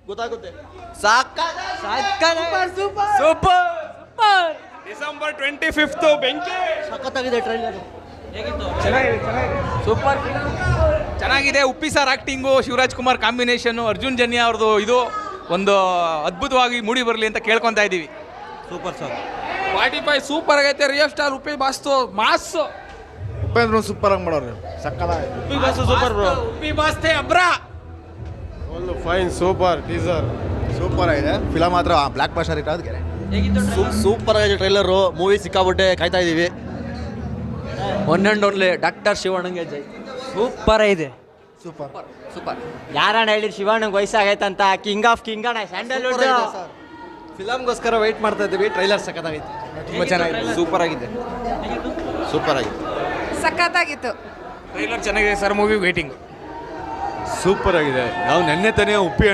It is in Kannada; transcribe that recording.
ಗೊತ್ತಾಗುತ್ತೆ. ಸೂಪರ್. ಡಿಸೆಂಬರ್ 25 ಬೆಂಕಿ. ಸಖತ್ತಾಗಿದೆ ಟ್ರೈಲರ್. ಸೂಪರ್. ಚೆನ್ನಾಗಿದೆ. Uppi sir acting, Shivaraj Kumar combination, Arjun Janya ಅವ್ರದ್ದು ಇದು ಒಂದು ಅದ್ಭುತವಾಗಿ ಮೂಡಿ ಬರಲಿ ಅಂತ ಕೇಳ್ಕೊತಾ ಇದ್ದೀವಿ. Super sir. 45 ಸೂಪರ್ ಆಗೈತೆ. ರಿಯಲ್ ಸ್ಟಾರ್ ಉಪ್ಪಿ ಬಾಸ್ತು ಮಾಸ್. ಉಪೇಂದ್ರ ಸೂಪರ್ ಆಗಿ ಮಾಡೋರು ಸಕ್ಕತ್ತಾಗಿ. Uppi boss super bro. Uppi ಬಾಸ್ತೆ ಅಬ್ರಾ. Full fine super teaser super ಆಗಿದೆ. ಫಿಲಮ್ ಮಾತ್ರ ಬ್ಲಾಕ್ ಬಸ್ಟರ್ ಇಟ್ಟು ಅದಕ್ಕೆ ಸೂಪರ್ ಆಗಿದೆ ಟ್ರೈಲರು. ಮೂವಿ ಸಿಕ್ಕಾಬಿಟ್ಟೆ ಕಾಯ್ತಾ ಇದೀವಿ. ಒನ್ ಆ್ಯಂಡ್ ಓನ್ಲಿ ಡಾಕ್ಟರ್ ಶಿವಣ್ಣಂಗೆ ಜೈ. ಸೂಪರ್ ಇದೆ. Super super. ಯಾರಣ್ಣ ಹೇಳಿ ಶಿವಣ್ಣಂಗೆ ವಯಸ್ಸಾಗೈತಂತ. ಕಿಂಗ್ ಆಫ್ ಕಿಂಗ್ ಅಣ್ಣ ಸ್ಯಾಂಡಲ್ವುಡ್. ಫಿಲಮ್ಗೋಸ್ಕರ ವೆಯ್ಟ್ ಮಾಡ್ತಾ ಇದ್ದೀವಿ. ಟ್ರೈಲರ್ ಸಖತ್ತಾಗೈತೆ. ತುಂಬ ಚೆನ್ನಾಗಿದೆ. ಸೂಪರ್ ಆಗಿದೆ. ಸೂಪರ್ ಆಗಿದೆ. ಸಖತ್ತಾಗಿತ್ತು. ಟ್ರೈಲರ್ ಚೆನ್ನಾಗಿದೆ ಸರ್. Movie waiting. ಸೂಪರ್ ಆಗಿದೆ. ನಾವು ನೆನ್ನೆ ತಾನೇ ಉಪ್ಪಿ